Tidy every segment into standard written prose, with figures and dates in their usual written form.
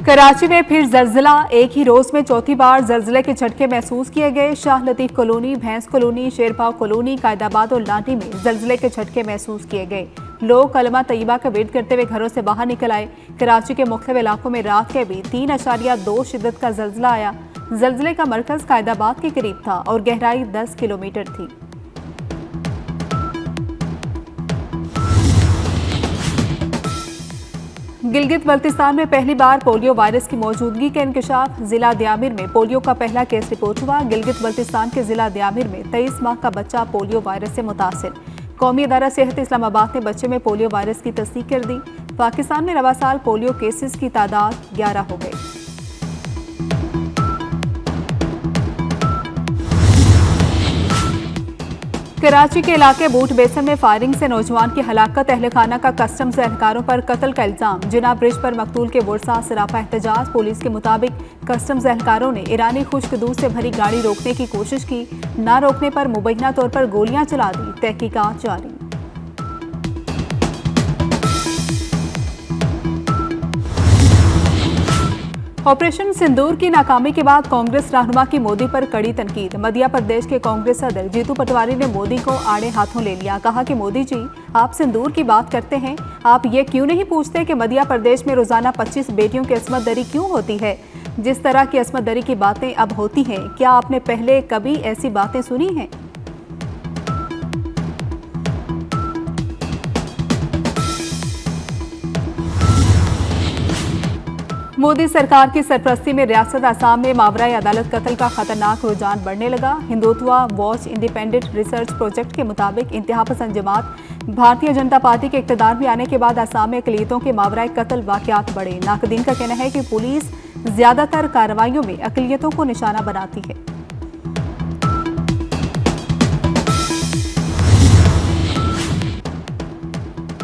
कराची में फिर जलजिला। एक ही रोज में चौथी बार जलजिले के झटके महसूस किए गए। शाह लतीफ कॉलोनी, भैंस कॉलोनी, शेरपाव कॉलोनी, कायदाबाद और लाठी में जलजिले के झटके महसूस किए गए। लोग कलमा तैयबा का वेट करते हुए घरों से बाहर निकल आए। कराची के मुख्तलिफ इलाकों में रात के भी 3.2 शिद्दत का जलजिला आया। जलजिले का मरकज कायदाबाद के करीब था और गहराई 10 किलोमीटर थी। गिलगित बल्तिस्तान में पहली बार पोलियो वायरस की मौजूदगी का इंकशाफ। जिला दियामिर में पोलियो का पहला केस रिपोर्ट हुआ। गिलगित बल्तिस्तान के जिला दियामिर में 23 माह का बच्चा पोलियो वायरस से मुतासिर। कौमी अदारा सेहत इस्लामाबाद ने बच्चे में पोलियो वायरस की तस्दीक कर दी। पाकिस्तान में रवा साल पोलियो केसेस की तादाद 11 हो गई। कराची के इलाके बूट बेसन में फायरिंग से नौजवान की हलाकत। अहल खाना का कस्टम्स एहलकारों पर कत्ल का इल्जाम। जिना ब्रिज पर मकतूल के वर्सा सराफा एहतजाज। पुलिस के मुताबिक कस्टम्स एहलकारों ने ईरानी खुश्क दूध से भरी गाड़ी रोकने की कोशिश की। ना रोकने पर मुबैना तौर पर गोलियां चला दी। तहकीकात जारी। ऑपरेशन सिंदूर की नाकामी के बाद कांग्रेस रहनुमा की मोदी पर कड़ी तनकीद। मध्य प्रदेश के कांग्रेस सदर जीतू पटवारी ने मोदी को आड़े हाथों ले लिया। कहा कि मोदी जी, आप सिंदूर की बात करते हैं, आप ये क्यों नहीं पूछते कि मध्य प्रदेश में रोजाना 25 बेटियों की अस्मत दरी क्यों होती है? जिस तरह की अस्मत दरी की बातें अब होती हैं, क्या आपने पहले कभी ऐसी बातें सुनी हैं? मोदी सरकार की सरपरस्ती में रियासत आसाम में मावराए अदालत कत्ल का खतरनाक रुझान बढ़ने लगा। Hindutva watch independent research project के मुताबिक इंतहा पसंद जमात भारतीय जनता पार्टी के इक़्तिदार में आने के बाद आसाम में अक़लियतों के मावराए कत्ल वाक़यात बढ़े। नाक़दीन का कहना है कि पुलिस ज्यादातर कार्रवाइयों में अक़लियतों को निशाना बनाती है।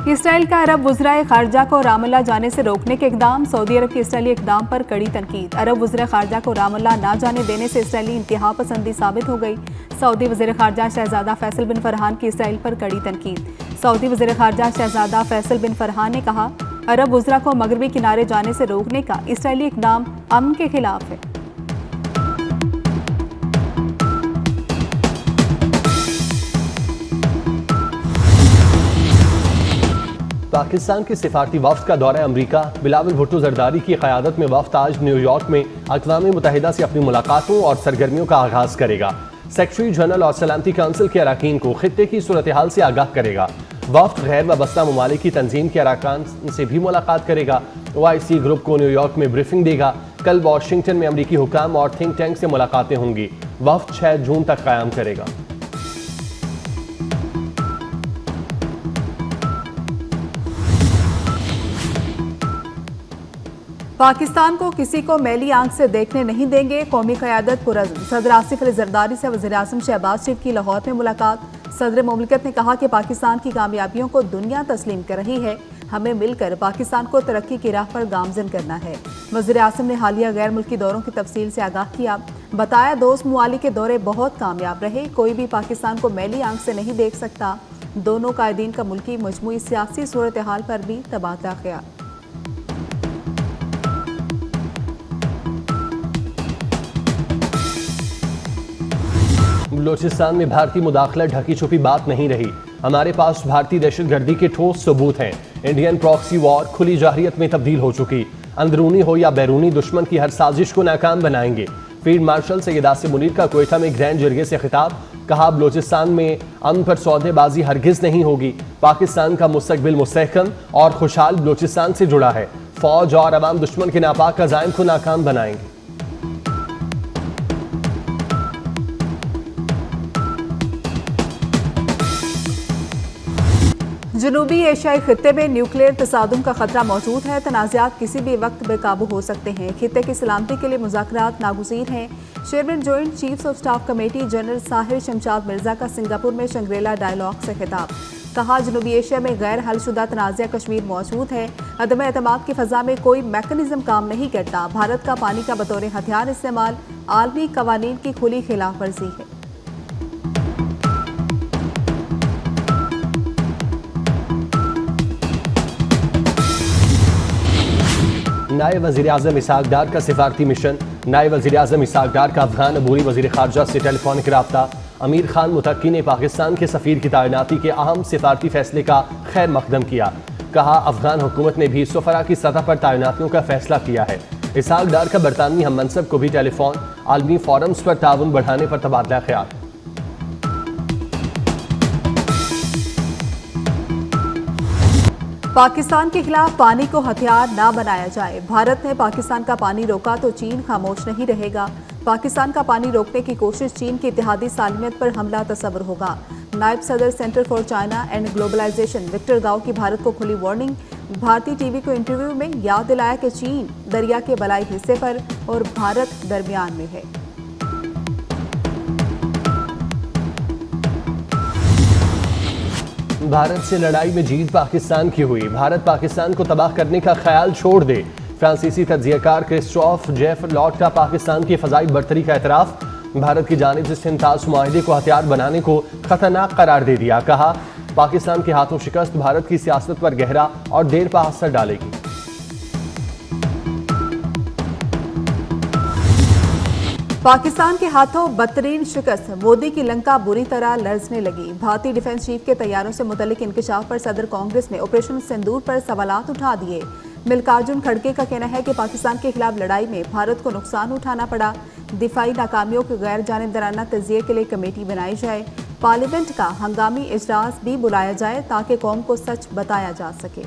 इसराइल का अरब वज़राए ख़ारजा को रामल्ला जाने से रोकने के इक़दाम। सऊदी अरब के इसराइली इक़दाम पर कड़ी तनकीद। अरब वज़ीर ख़ारजा को रामल्ला ना जाने देने से इसराइली इंतहा पसंदी साबित हो गई। सऊदी वज़ीर ख़ारजा शहज़ादा फैसल बिन फरहान की इसराइल पर कड़ी तनकीद। सऊदी वज़ीर ख़ारजा शहज़ादा फैसल बिन फरहान ने कहा, अरब वज़रा को मगरबी किनारे जाने से रोकने का इसराइली इक़दाम अमन के खिलाफ है। पाकिस्तान के सिफारती वफ्द का दौरा अमरीका। बिलावल भुट्टो जरदारी की क़यादत में वफ्द आज न्यूयॉर्क में अक़वाम मुत्तहिदा से अपनी मुलाकातों और सरगर्मियों का आगाज़ करेगा। सेक्रेटरी जनरल और सलामती काउंसिल के अरकान को खित्ते की सूरत हाल से आगाह करेगा। वफ्द गैर वाबस्ता ममालिक की तंजीम के अरकान से भी मुलाकात करेगा। OIC ग्रुप को न्यूयॉर्क में ब्रीफिंग देगा। कल वाशिंगटन में अमरीकी हुकाम और थिंक टैंक से मुलाकातें होंगी। वफ्द 6 जून तक क़याम करेगा। पाकिस्तान को किसी को मैली आंख से देखने नहीं देंगे। कौमी क़यादत पुरज़्म। सदर आसिफ अली ज़रदारी से वज़ीर आज़म शहबाज शरीफ की लाहौर में मुलाकात। सदर मुमलिकत ने कहा कि पाकिस्तान की कामयाबियों को दुनिया तस्लीम कर रही है। हमें मिलकर पाकिस्तान को तरक्की की राह पर गामज़न करना है। वज़ीर आज़म ने हालिया गैर मुल्की दौरों की तफसील से आगाह किया। बताया, दोस्त ममालिक के दौरे बहुत कामयाब रहे। कोई भी पाकिस्तान को मैली आंख से नहीं देख सकता। दोनों कायदीन का मुल्की मजमूई सियासी सूरत हाल पर भी तबादला ख्याल। बलूचिस्तान में भारतीय मुदाखलत ढकी छुपी बात नहीं रही। हमारे पास भारतीय दहशतगर्दी के ठोस सबूत हैं। इंडियन प्रॉक्सी वॉर खुली जाहिरियत में तब्दील हो चुकी। अंदरूनी हो या बैरूनी दुश्मन की हर साजिश को नाकाम बनाएंगे। फील्ड मार्शल सैयद आसिम मुनीर का कोयटा में ग्रैंड जरगे से खिताब। कहा, बलूचिस्तान में अमन पर सौदेबाजी हरगिज नहीं होगी। पाकिस्तान का मुस्तकबिल मुस्तहकम और खुशहाल बलूचिस्तान से जुड़ा है। फौज और अवाम दुश्मन के नापाक अज़ाइम को नाकाम बनाएंगे। जनूबी एशियाई खित्ते में न्यूक्लियर तसादुम का खतरा मौजूद है। तनाज़ात किसी भी वक्त बेकाबू हो सकते हैं। खित्ते की सलामती के लिए मुज़ाकरात नागुज़ीर हैं। Chairman joint chiefs of staff committee general Sahir Shamshad Mirza का सिंगापुर में शंग्रीला डायलॉग से खिताब। कहा, जनूबी एशिया में गैर हलशुदा तनाज़ा कश्मीर मौजूद है। अदम एतमाद की फ़ज़ा में कोई मैकेनिज़्म काम नहीं करता। भारत का पानी का बतौर हथियार इस्तेमाल आलमी कवानीन की खुली खिलाफ वर्जी है। नायब वज़ीर-ए-आज़म इसहाक डार का सिफारती मिशन। नायब वज़ीर-ए-आज़म इसहाक डार का अफगान अबूरी वज़ीर ख़ारजा से टेलीफोनिक रब्ता। अमीर खान मुतक्की ने पाकिस्तान के सफ़ीर की तैनाती के अहम सिफारती फैसले का खैर मकदम किया। कहा, अफगान हुकूमत ने भी सफ़रा की सतह पर तैनातियों का फैसला किया है। इसहाक डार का बरतानवी हम मनसब को भी टेलीफोन आलमी फोरम्स पर ताउन बढ़ाने पर तबादला ख्याल। पाकिस्तान के खिलाफ पानी को हथियार ना बनाया जाए। भारत ने पाकिस्तान का पानी रोका तो चीन खामोश नहीं रहेगा। पाकिस्तान का पानी रोकने की कोशिश चीन की इत्तेहादी सालमियत पर हमला तस्वर होगा। नायब सदर centre for China and globalisation Victor Gao की भारत को खुली वार्निंग। भारतीय टीवी को इंटरव्यू में याद दिलाया कि चीन दरिया के बलाई हिस्से पर और भारत दरमियान में है। भारत से लड़ाई में जीत पाकिस्तान की हुई। भारत पाकिस्तान को तबाह करने का ख्याल छोड़ दे। फ्रांसीसी तज्जियाकार क्रिस्टोफ जेफ लॉट का पाकिस्तान की फ़ज़ाई बर्तरी का एतराफ़। भारत की जानिब से सिंतास मुआहदे को हथियार बनाने को खतरनाक करार दे दिया। कहा, पाकिस्तान के हाथों शिकस्त भारत की सियासत पर गहरा और देर पा असर डालेगी। पाकिस्तान के हाथों बदतरीन शिकस्त। मोदी की लंका बुरी तरह लर्जने लगी। भारतीय डिफेंस चीफ के तैयारों से मुतल्लिक इंकशाफ पर सदर कांग्रेस ने ऑपरेशन सिंदूर पर सवालात उठा दिए। मल्लिकार्जुन खड़गे का कहना है कि पाकिस्तान के खिलाफ लड़ाई में भारत को नुकसान उठाना पड़ा। दिफाई नाकामियों के गैर जानिबदाराना तजिए के लिए कमेटी बनाई जाए। पार्लियामेंट का हंगामी इजलास भी बुलाया जाए ताकि कौम को सच बताया जा सके।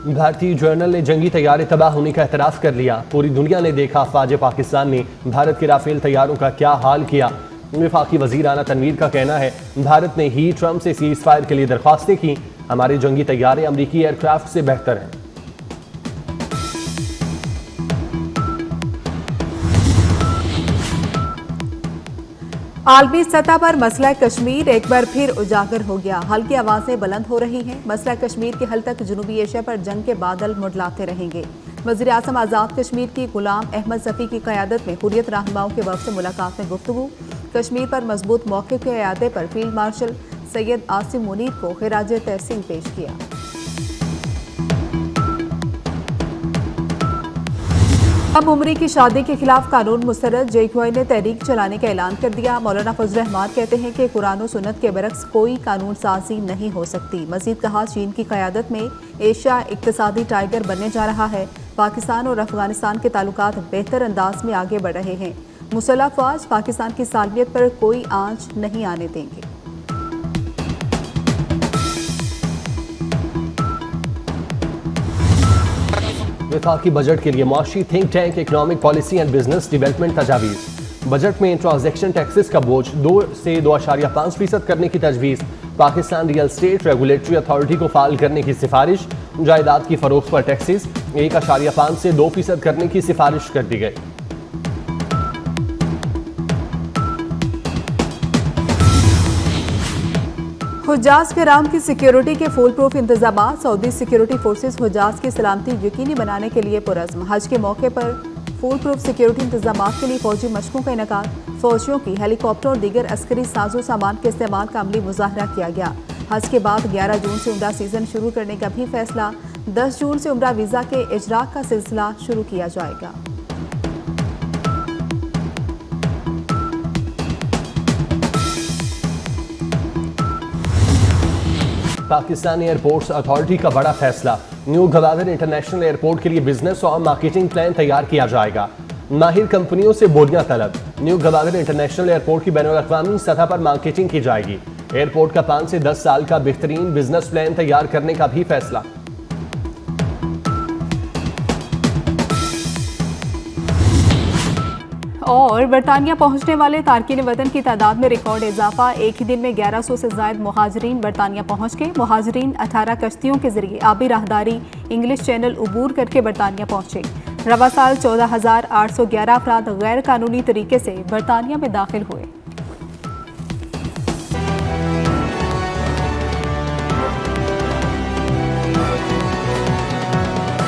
भारतीय जर्नल ने जंगी तैयारे तबाह होने का एतराफ़ कर लिया। पूरी दुनिया ने देखा अफवाज पाकिस्तान ने भारत के राफेल तैयारों का क्या हाल किया। वफाकी वज़ीर आना तनवीर का कहना है, भारत ने ही ट्रंप से सीज़ फायर के लिए दरख्वास्तें की। हमारे जंगी तैयारे अमरीकी एयरक्राफ्ट से बेहतर हैं। आलमी सतह पर मसला कश्मीर एक बार फिर उजागर हो गया। हल्की आवाजें बुलंद हो रही हैं। मसला कश्मीर के हल तक जनूबी एशिया पर जंग के बादल मुडलाते रहेंगे। वज़ीर आज़म आज़ाद कश्मीर की गुलाम अहमद सफ़ी की क़यादत में हुर्रियत रहनुमाओं के वफ़द से मुलाकात में गुफ्तगू। कश्मीर पर मजबूत मौक़िफ़ के अयादे पर फील्ड मार्शल सैयद आसिम मुनीर को खिराज तहसीन पेश किया। अब उमरी की शादी के खिलाफ कानून मुस्तरद। जेक्यूआई ने तहरीक चलाने का ऐलान कर दिया। मौलाना फजल रहमान कहते हैं कि कुरान और सुन्नत के बरक्स कोई कानून साजी नहीं हो सकती। मजीद कहा, चीन की क़यादत में एशिया इक्तिसादी टाइगर बनने जा रहा है। पाकिस्तान और अफगानिस्तान के ताल्लुकात बेहतर अंदाज में आगे बढ़ रहे हैं। मुसल्लह अफवाज पाकिस्तान की सालमियत पर कोई आंच नहीं आने देंगे। वफाकी बजट के लिए मुआशी think tank economic policy and business development तजावीज़। बजट में ट्रांजैक्शन टैक्सेस का बोझ 2 से 2.5% करने की तजवीज़। Pakistan real estate regulatory authority को फाल करने की सिफारिश। जायदाद की फरोख्त पर टैक्सेस 1.5 से 2% करने की सिफारिश कर दी गई। हुज्जाज कराम की सिक्योरिटी के फुल प्रूफ इंतजाम। सऊदी सिक्योरिटी फोर्सेस हुज्जाज की सलामती यकीनी बनाने के लिए पुरज़्म। हज के मौके पर फुल प्रूफ सिक्योरिटी इंतजाम के लिए फौजी मशकों का इनेकाद। फौजियों की हेलीकॉप्टर और दीगर अस्करी साजो सामान के इस्तेमाल का अमली मुजाहरा किया गया। हज के बाद 11 जून से उम्रा सीजन शुरू करने का भी फैसला। 10 जून से उम्रा वीज़ा के इजरा का सिलसिला शुरू किया जाएगा। पाकिस्तान एयरपोर्ट्स अथॉरिटी का बड़ा फैसला। न्यू गवादर इंटरनेशनल एयरपोर्ट के लिए बिजनेस और मार्केटिंग प्लान तैयार किया जाएगा। माहिर कंपनियों से बोलियां तलब। न्यू गवादर इंटरनेशनल एयरपोर्ट की बैनुल-अक़वामी सतह पर मार्केटिंग की जाएगी। एयरपोर्ट का 5 से 10 साल का बेहतरीन बिजनेस प्लान तैयार करने का भी फैसला। और बरतानिया पहुंचने वाले तारकीन वतन की तादाद में रिकॉर्ड इजाफा। एक ही दिन में 1100 से ज़ायद मुहाजिरीन बरतानिया पहुंच गए। मुहाजिरीन 18 कश्तियों के जरिए आबी राहदारी इंग्लिश चैनल उबूर करके बरतानिया पहुंचे। रवा साल 14,811 अफराद गैर कानूनी तरीके से बरतानिया में दाखिल हुए।